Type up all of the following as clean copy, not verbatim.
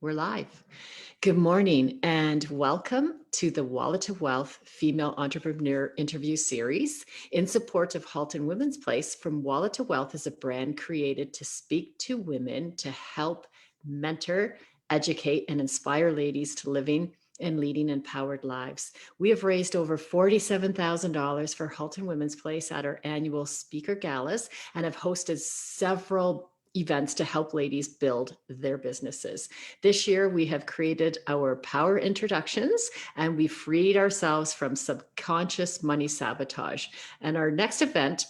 We're live. Good morning and welcome to the Wallet of Wealth Female Entrepreneur Interview Series in support of Halton Women's Place. From Wallet to Wealth is a brand created to speak to women to help mentor, educate, and inspire ladies to living and leading empowered lives. We have raised over $47,000 for Halton Women's Place at our annual speaker galas and have hosted several events to help ladies build their businesses. This year, we have created our power introductions and we freed ourselves from subconscious money sabotage. And our next event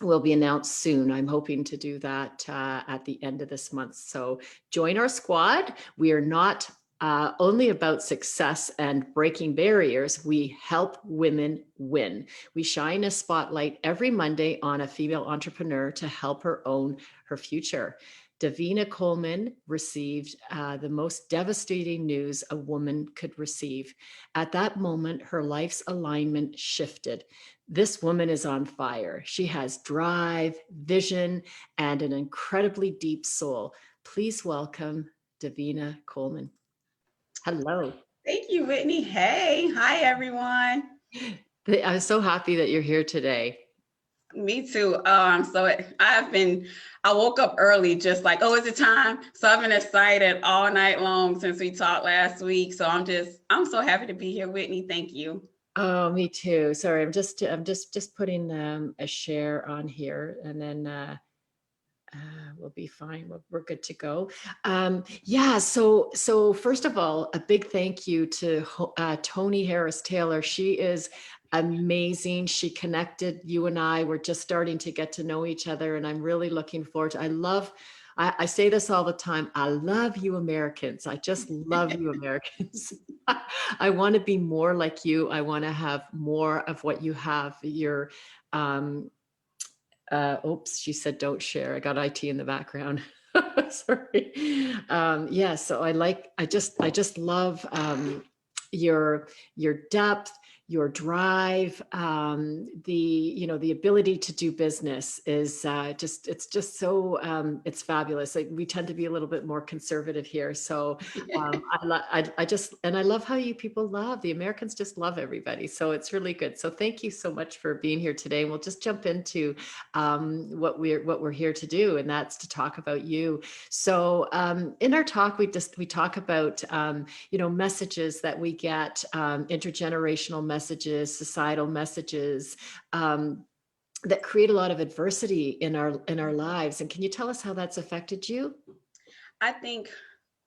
will be announced soon. I'm hoping to do that at the end of this month. So join our squad. We are not only about success and breaking barriers, we help women win. We shine a spotlight every Monday on a female entrepreneur to help her own her future. Davina Coleman received the most devastating news a woman could receive. At that moment, her life's alignment shifted. This woman is on fire. She has drive, vision, and an incredibly deep soul. Please welcome Davina Coleman. Hello. Thank you, Whitney. Hey, hi, everyone. I'm so happy that you're here today. Me too. I woke up early, just like, oh, is it time? So I've been excited all night long since we talked last week. So I'm so happy to be here, Whitney. Thank you. Oh, me too. Sorry, I'm just putting a share on here, and then we'll be fine. We're good to go. Yeah. So first of all, a big thank you to Tony Harris Taylor. She is amazing. She connected you and I. We're just starting to get to know each other, and I'm really looking forward to. I say this all the time. I love you, Americans. I just love you, Americans. I want to be more like you. I want to have more of what you have. Oops, she said don't share. I got IT in the background. Sorry. Yeah, so I just love your depth, your drive, the ability to do business is it's just so it's fabulous. Like, we tend to be a little bit more conservative here, so I love how you people love the Americans. Just love everybody, so it's really good. So thank you so much for being here today. And we'll just jump into what we're here to do, and that's to talk about you. So in our talk, we talk about messages that we get, intergenerational messages, societal messages that create a lot of adversity in our lives. And can you tell us how that's affected you? I think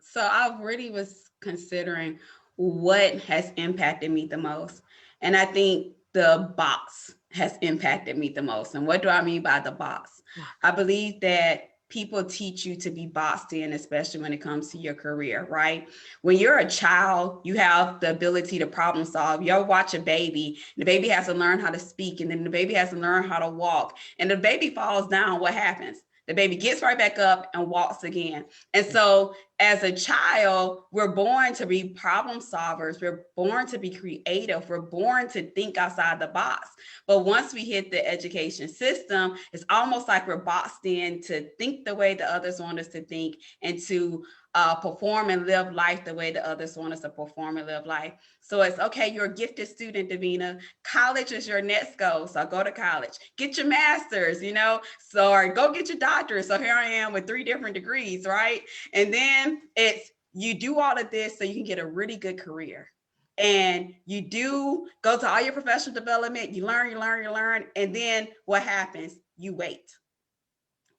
so. I really was considering what has impacted me the most. And I think the box has impacted me the most. And what do I mean by the box? I believe that people teach you to be boxed in, especially when it comes to your career, right? When you're a child, you have the ability to problem solve. You'll watch a baby, the baby has to learn how to speak, and then the baby has to learn how to walk. And the baby falls down, what happens? The baby gets right back up and walks again. And so as a child, we're born to be problem solvers. We're born to be creative. We're born to think outside the box. But once we hit the education system, it's almost like we're boxed in to think the way the others want us to think and to perform and live life the way the others want us to perform and live life. So it's okay, you're a gifted student, Davina. College is your next goal. So go to college, get your master's, or go get your doctorate. So here I am with 3 different degrees, right? And then it's you do all of this so you can get a really good career. And you do go to all your professional development, you learn. And then what happens? You wait.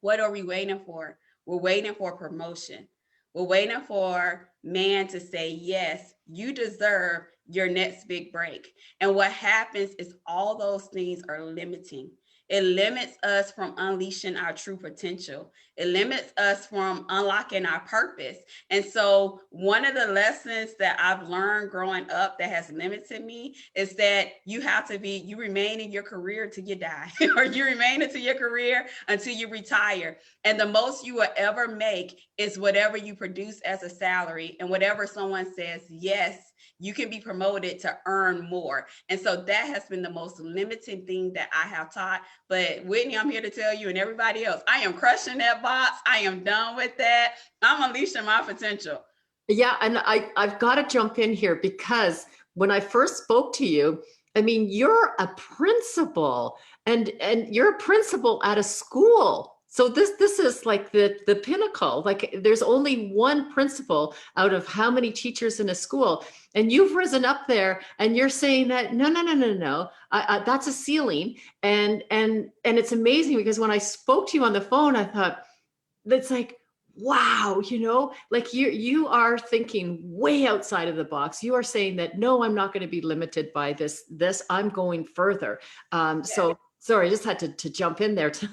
What are we waiting for? We're waiting for promotion. We're waiting for man to say, yes, you deserve your next big break. And what happens is all those things are limiting. It limits us from unleashing our true potential. It limits us from unlocking our purpose. And so one of the lessons that I've learned growing up that has limited me is that you remain in your career till you die, or you remain into your career until you retire. And the most you will ever make is whatever you produce as a salary, and whatever someone says, yes, you can be promoted to earn more. And so that has been the most limiting thing that I have taught. But Whitney, I'm here to tell you and everybody else, I am crushing that box. I am done with that. I'm unleashing my potential. Yeah, and I've got to jump in here because when I first spoke to you, I mean, you're a principal and you're a principal at a school. So this is like the pinnacle. Like there's only one principal out of how many teachers in a school, and you've risen up there and you're saying that no, that's a ceiling. And it's amazing because when I spoke to you on the phone, I thought that's like, wow, like you are thinking way outside of the box. You are saying that no, I'm not going to be limited by this, I'm going further. Yes. So sorry, I just had to jump in there to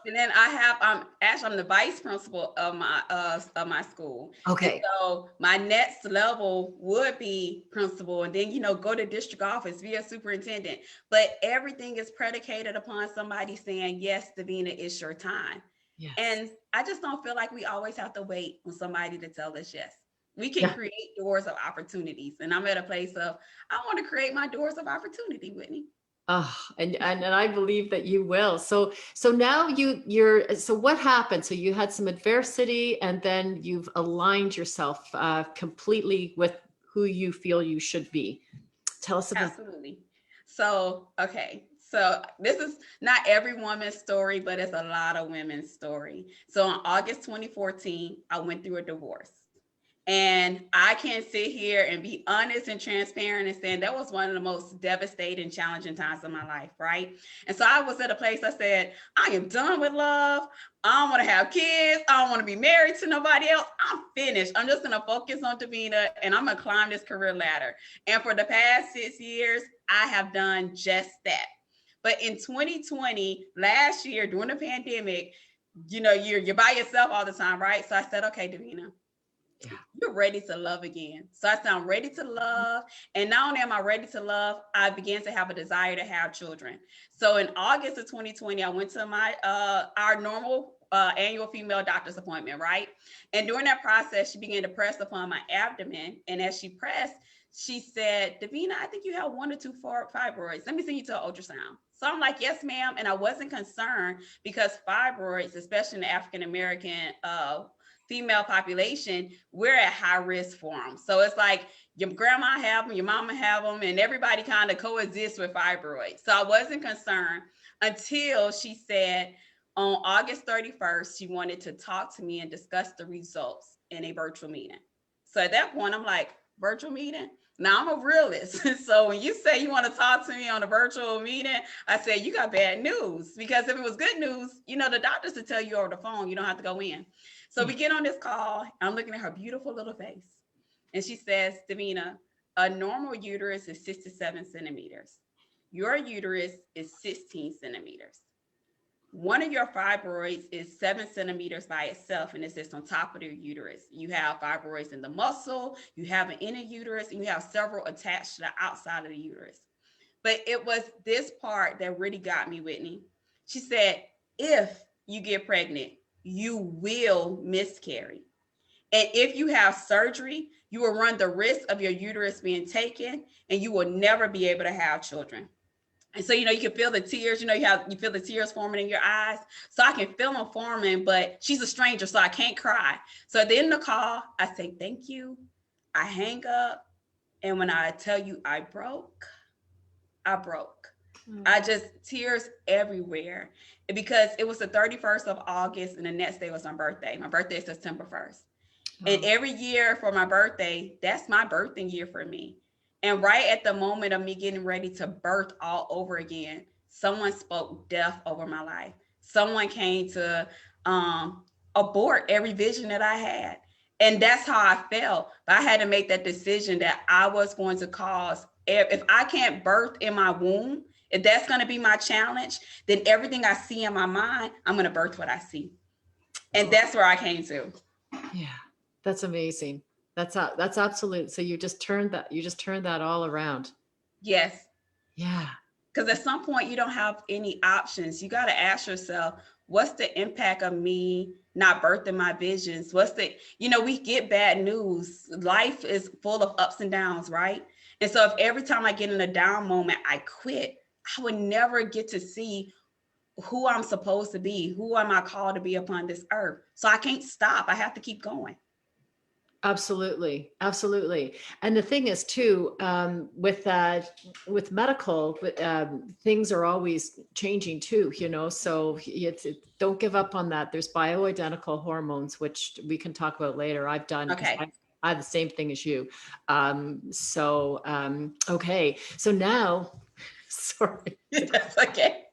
And then I have actually I'm the vice principal of my school. And okay. so my next level would be principal, and then go to district office via superintendent. But everything is predicated upon somebody saying, yes, Davina, it's your time. Yes. And I just don't feel like we always have to wait on somebody to tell us yes. We can Yeah. create doors of opportunities. And I'm at a place of I want to create my doors of opportunity, Whitney. Oh, and I believe that you will. So now so what happened? So you had some adversity and then you've aligned yourself completely with who you feel you should be. Tell us about. Absolutely. So, okay. So this is not every woman's story, but it's a lot of women's story. So in August 2014, I went through a divorce. And I can sit here and be honest and transparent and saying that was one of the most devastating, challenging times of my life, right? And so I was at a place I said, I am done with love. I don't want to have kids. I don't want to be married to nobody else. I'm finished. I'm just going to focus on Davina and I'm going to climb this career ladder. And for the past 6 years, I have done just that. But in 2020, last year during the pandemic, you're by yourself all the time, right? So I said, okay, Davina, Yeah. you're ready to love again. So I said, I'm ready to love. And not only am I ready to love, I began to have a desire to have children. So in August of 2020, I went to my our normal annual female doctor's appointment, right? And during that process, she began to press upon my abdomen. And as she pressed, she said, Davina, I think you have 1 or 2 fibroids. Let me send you to an ultrasound. So I'm like, yes, ma'am. And I wasn't concerned because fibroids, especially in the African American female population, we're at high risk for them. So it's like your grandma have them, your mama have them, and everybody kind of coexists with fibroids. So I wasn't concerned until she said on August 31st, she wanted to talk to me and discuss the results in a virtual meeting. So at that point, I'm like, virtual meeting? Now I'm a realist. So when you say you want to talk to me on a virtual meeting, I said, you got bad news. Because if it was good news, the doctors would tell you over the phone, you don't have to go in. So we get on this call. I'm looking at her beautiful little face. And she says, Davina, a normal uterus is 6 to 7 centimeters. Your uterus is 16 centimeters. One of your fibroids is 7 centimeters by itself, and it sits on top of your uterus. You have fibroids in the muscle, you have an inner uterus, and you have several attached to the outside of the uterus. But it was this part that really got me, Whitney. She said, if you get pregnant, you will miscarry. And if you have surgery, you will run the risk of your uterus being taken and you will never be able to have children. And so, you can feel the tears, you feel the tears forming in your eyes. So I can feel them forming, but she's a stranger, so I can't cry. So at the end of the call, I say, thank you. I hang up. And when I tell you I broke, I broke. I just tears everywhere because it was the 31st of August and the next day was my birthday. My birthday is September 1st. And every year for my birthday, that's my birthing year for me. And right at the moment of me getting ready to birth all over again, someone spoke death over my life. Someone came to abort every vision that I had. And that's how I felt. But I had to make that decision that I was going to cause, if I can't birth in my womb, if that's going to be my challenge, then everything I see in my mind, I'm going to birth what I see. And that's where I came to. Yeah, that's amazing. That's absolute. So you just turned that all around. Yes. Yeah. Because at some point you don't have any options. You got to ask yourself, what's the impact of me not birthing my visions? We get bad news. Life is full of ups and downs, right? And so if every time I get in a down moment, I quit, I would never get to see who I'm supposed to be. Who am I called to be upon this earth? So I can't stop. I have to keep going. Absolutely, absolutely. And the thing is too, with medical, things are always changing too, you know, so don't give up on that. There's bioidentical hormones, which we can talk about later. I've done, because Okay. I have the same thing as you. Okay. So now, sorry. That's okay.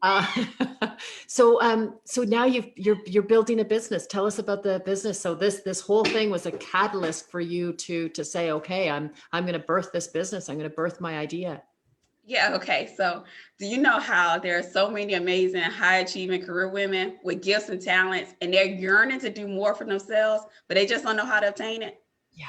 Uh, so now you're building a business. Tell us about the business. So this whole thing was a catalyst for you to say, okay, I'm going to birth this business. I'm going to birth my idea. Yeah, okay. So, do you know how there are so many amazing, high achieving career women with gifts and talents, and they're yearning to do more for themselves, but they just don't know how to obtain it? Yeah.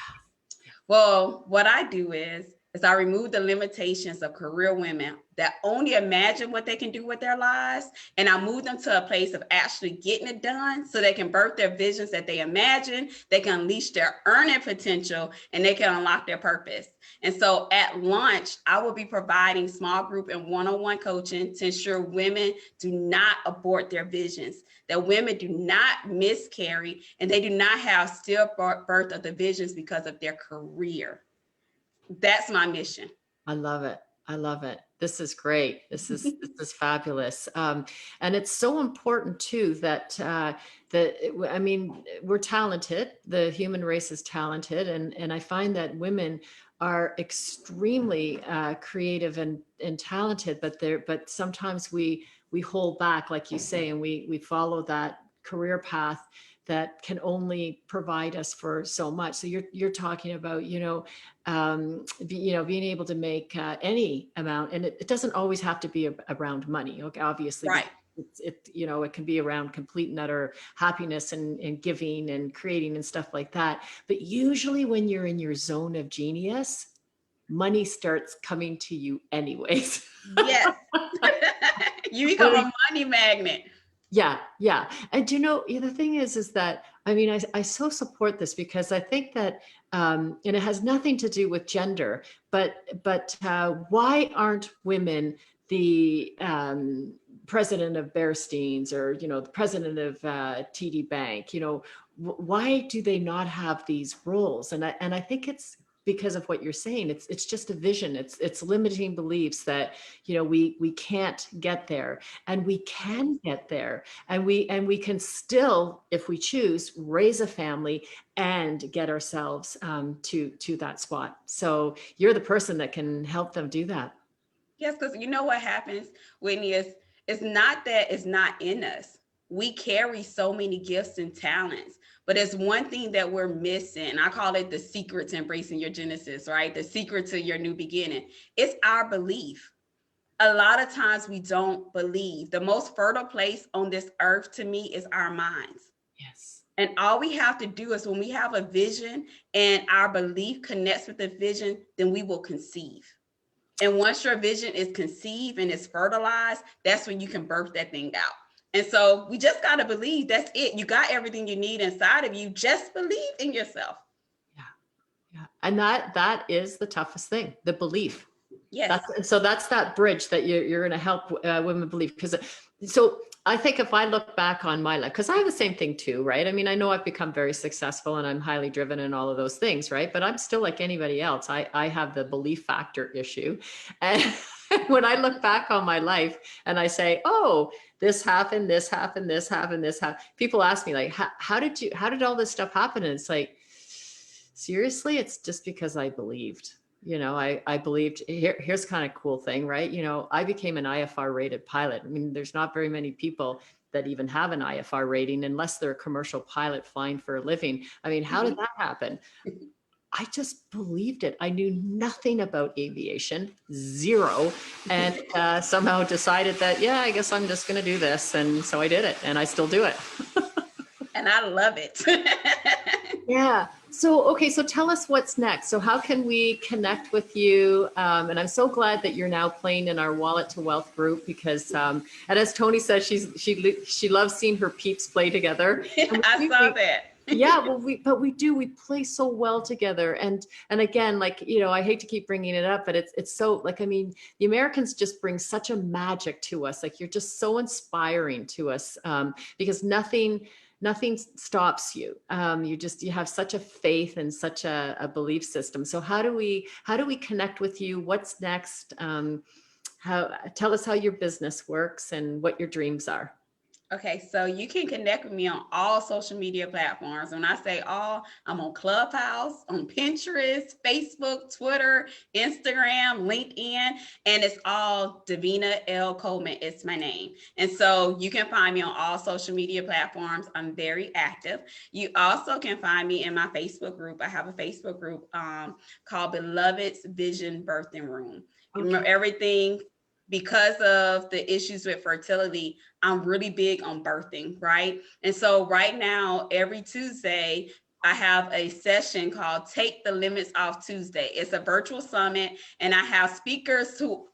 Well, what I do is I remove the limitations of career women that only imagine what they can do with their lives, and I move them to a place of actually getting it done so they can birth their visions that they imagine, they can unleash their earning potential, and they can unlock their purpose. And so at launch, I will be providing small group and one-on-one coaching to ensure women do not abort their visions, that women do not miscarry, and they do not have stillbirth of the visions because of their career. That's my mission. I love it. I love it. This is great. This is fabulous. And it's so important too that I mean, we're talented. The human race is talented, and I find that women are extremely creative and talented, but sometimes we hold back, like you say, and we follow that career path that can only provide us for so much. So you're talking about, being able to make any amount, and it doesn't always have to be around money. Okay, obviously, Right. it can be around complete and utter happiness and giving and creating and stuff like that. But usually, when you're in your zone of genius, money starts coming to you anyways. Yes. You become Really. a money magnet. Yeah, yeah. And the thing is that, I mean, I so support this, because I think that, and it has nothing to do with gender, but why aren't women the president of Bear Stearns, or the president of TD Bank? Why do they not have these roles? And I think it's because of what you're saying. It's just a vision. It's limiting beliefs that we can't get there, and we can get there, and we can still, if we choose, raise a family and get ourselves to that spot. So you're the person that can help them do that. Yes, because you know what happens, Whitney, is it's not that it's not in us. We carry so many gifts and talents, but it's one thing that we're missing. I call it the secret to embracing your genesis, right? The secret to your new beginning. It's our belief. A lot of times we don't believe. The most fertile place on this earth to me is our minds. Yes. And all we have to do is when we have a vision and our belief connects with the vision, then we will conceive. And once your vision is conceived and is fertilized, that's when you can birth that thing out. And so we just got to believe. That's it. You got everything you need inside of you. Just believe in yourself. Yeah. Yeah. And that is the toughest thing, the belief. Yes. That's that bridge that you're going to help women believe. Because so I think if I look back on my life, because I have the same thing too, right? I mean, I know I've become very successful and I'm highly driven and all of those things, right? But I'm still like anybody else. I have the belief factor issue. And when I look back on my life and I say, oh, this happened, this happened, this happened, this happened. People ask me like, how did all this stuff happen? And it's like, seriously, it's just because I believed. I believed. Here's kind of cool thing, right? I became an IFR rated pilot. I mean, there's not very many people that even have an IFR rating unless they're a commercial pilot flying for a living. I mean, how did that happen? I just believed it. I knew nothing about aviation, zero, and somehow decided that, yeah, I guess I'm just going to do this. And so I did it, and I still do it. And I love it. Yeah. So, okay. So tell us what's next. So how can we connect with you? And I'm so glad that you're now playing in our Wallet to Wealth group, because, and as Tony says, she loves seeing her peeps play together. I saw that. Yeah, well, we play so well together. And again, like, I hate to keep bringing it up, but it's so, like, I mean, the Americans just bring such a magic to us. Like, you're just so inspiring to us, because nothing nothing stops you. You have such a faith and such a belief system. So how do we connect with you? What's next? Tell us how your business works and what your dreams are. Okay, so you can connect with me on all social media platforms. When I say all, I'm on Clubhouse, on Pinterest, Facebook, Twitter, Instagram, LinkedIn, and it's all Davina L. Coleman. It's my name. And so you can find me on all social media platforms. I'm very active. You also can find me in my Facebook group. I have a Facebook group called Beloved's Vision Birthing Room. You remember everything. Because of the issues with fertility, I'm really big on birthing, right? And so right now, every Tuesday, I have a session called Take the Limits Off Tuesday. It's a virtual summit, and I have speakers who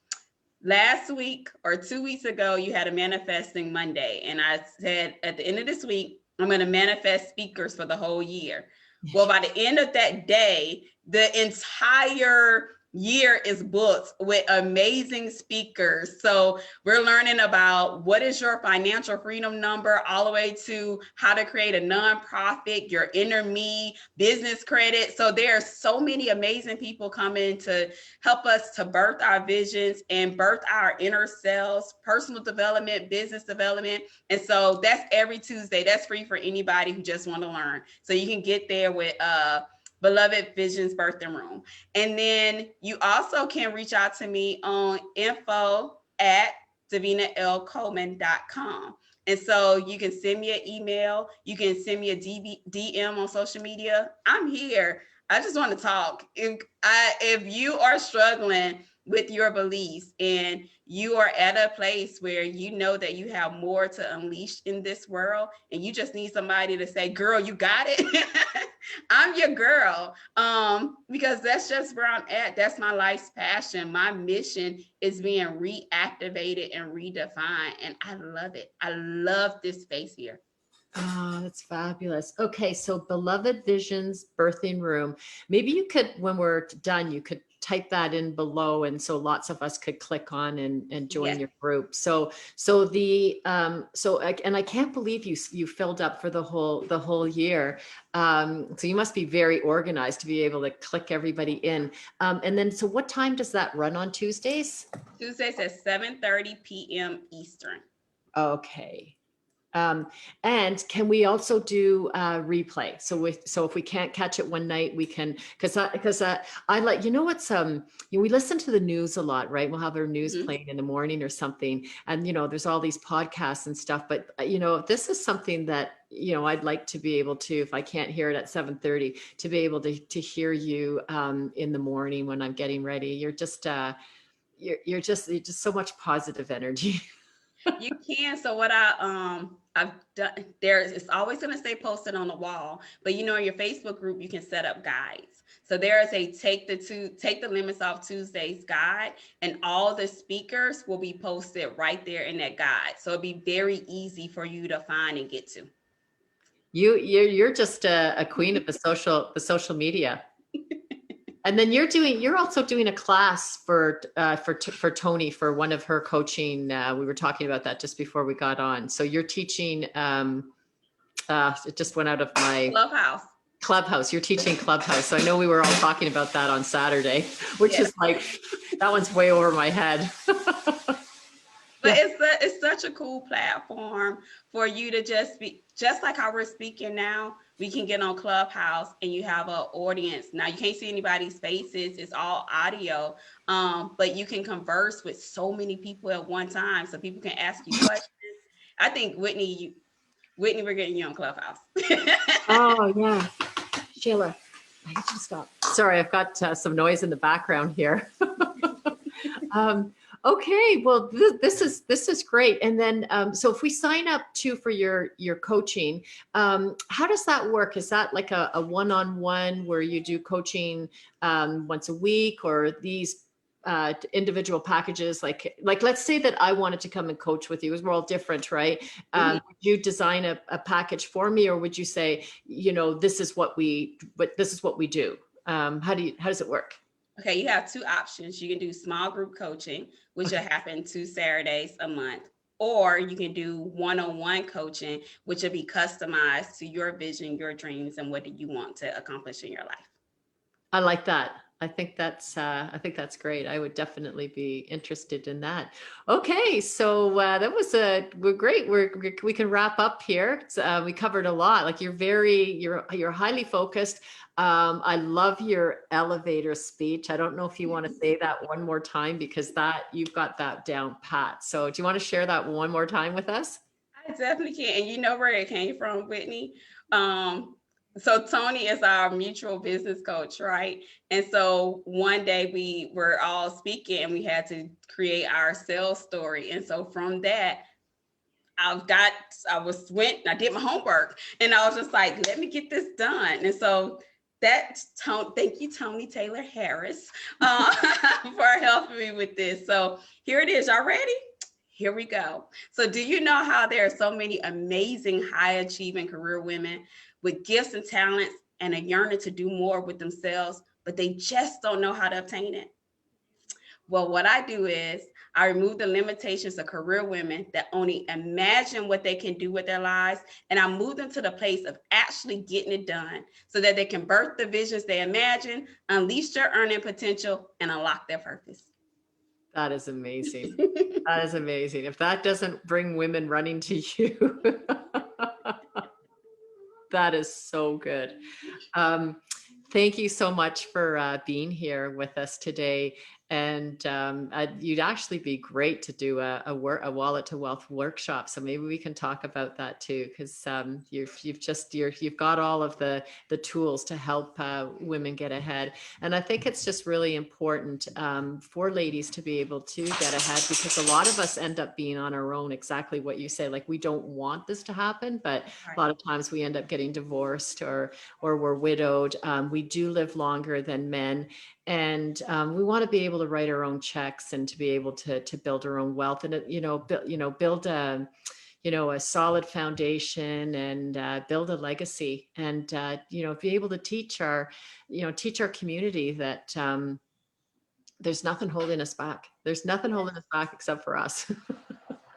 last week or 2 weeks ago, you had a manifesting Monday. And I said at the end of this week, I'm going to manifest speakers for the whole year. Well, by the end of that day, the entire year is booked with amazing speakers. So we're learning about what is your financial freedom number, all the way to how to create a nonprofit, your inner me, business credit. So there are so many amazing people coming to help us to birth our visions and birth our inner selves, personal development, business development. And so that's every Tuesday. That's free for anybody who just want to learn. So you can get there with Beloved Visions Birthing Room. And then you also can reach out to me on info@davinalcoleman.com. And so you can send me an email. You can send me a DM on social media. I'm here. I just want to talk. If you are struggling with your beliefs and you are at a place where you know that you have more to unleash in this world and you just need somebody to say, girl, you got it. I'm your girl. Because that's just where I'm at. That's my life's passion. My mission is being reactivated and redefined. And I love it. I love this space here. Oh, that's fabulous. Okay, so Beloved Visions Birthing Room. Maybe you could, when we're done, you could type that in below, and so lots of us could click on and join your group. And I can't believe you filled up for the whole year. So you must be very organized to be able to click everybody in. And then, so what time does that run on Tuesdays? Tuesdays at 7:30 p.m. Eastern. Okay. And can we also do replay? So if we can't catch it one night, we can, because I like, what's, we listen to the news a lot, right? We'll have our news playing in the morning or something. And, there's all these podcasts and stuff, but this is something that, I'd like to be able to, if I can't hear it at 7:30, to be able to hear you in the morning when I'm getting ready. You're just so much positive energy. You can. So what I've done, it's always going to stay posted on the wall, but in your Facebook group, you can set up guides. So there is a Take the Limits Off Tuesdays guide, and all the speakers will be posted right there in that guide. So it'll be very easy for you to find and get to. You're just a queen of the social media. And then you're also doing a class for Tony for one of her coaching. We were talking about that just before we got on. So you're teaching, it just went out of my Clubhouse. You're teaching Clubhouse. So I know we were all talking about that on Saturday, which is like, that one's way over my head. But it's such a cool platform for you to just like how we're speaking now. We can get on Clubhouse and you have an audience. Now you can't see anybody's faces. It's all audio, but you can converse with so many people at one time. So people can ask you questions. I think Whitney, we're getting you on Clubhouse. Oh yeah, Sheila, I need you to stop. Sorry, I've got some noise in the background here. Okay, well, this is great. And then, so if we sign up too for your coaching, how does that work? Is that like a one-on-one where you do coaching once a week, or these individual packages? Like let's say that I wanted to come and coach with you, because we're all different, right? Would you design a package for me, or would you say, this is what we do? How does it work? Okay, you have two options. You can do small group coaching, which will happen 2 Saturdays a month. or you can do one-on-one coaching, which will be customized to your vision, your dreams, and what do you want to accomplish in your life. I like that. I think that's great. I would definitely be interested in that. Okay, so we're great. We can wrap up here. We covered a lot. Like you're highly focused. I love your elevator speech. I don't know if you want to say that one more time because that you've got that down pat. So do you want to share that one more time with us? I definitely can. And you know where it came from, Whitney. So Tony is our mutual business coach, right? And so one day we were all speaking and we had to create our sales story. And so from that, I did my homework and I was just like, let me get this done. And so thank you, Tony Taylor Harris, for helping me with this. So here it is. Y'all ready? Here we go. So do you know how there are so many amazing high achieving career women with gifts and talents and a yearning to do more with themselves, but they just don't know how to obtain it? Well, what I do is I remove the limitations of career women that only imagine what they can do with their lives, and I move them to the place of actually getting it done so that they can birth the visions they imagine, unleash their earning potential, and unlock their purpose. That is amazing. That is amazing. If that doesn't bring women running to you, that is so good. Thank you so much for being here with us today. And you'd actually be great to do a wallet to wealth workshop. So maybe we can talk about that too, because you've got all of the tools to help women get ahead. And I think it's just really important for ladies to be able to get ahead, because a lot of us end up being on our own. Exactly what you say, like we don't want this to happen, but a lot of times we end up getting divorced or we're widowed. We do live longer than men. And we want to be able to write our own checks and to be able to build our own wealth and, build a solid foundation and build a legacy and, be able to teach our community that there's nothing holding us back. There's nothing holding us back except for us.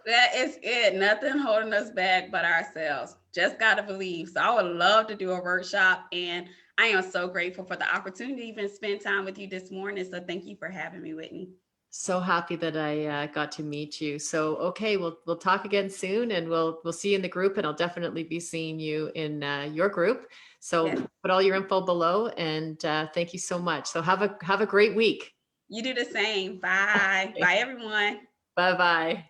That is it. Nothing holding us back but ourselves. Just got to believe. So I would love to do a workshop, and I am so grateful for the opportunity to even spend time with you this morning. So thank you for having me, Whitney. So happy that I got to meet you. So, okay, we'll talk again soon, and we'll see you in the group, and I'll definitely be seeing you in your group. So yes. Put all your info below, and thank you so much. So have a great week. You do the same. Bye. Okay. Bye, everyone. Bye-bye.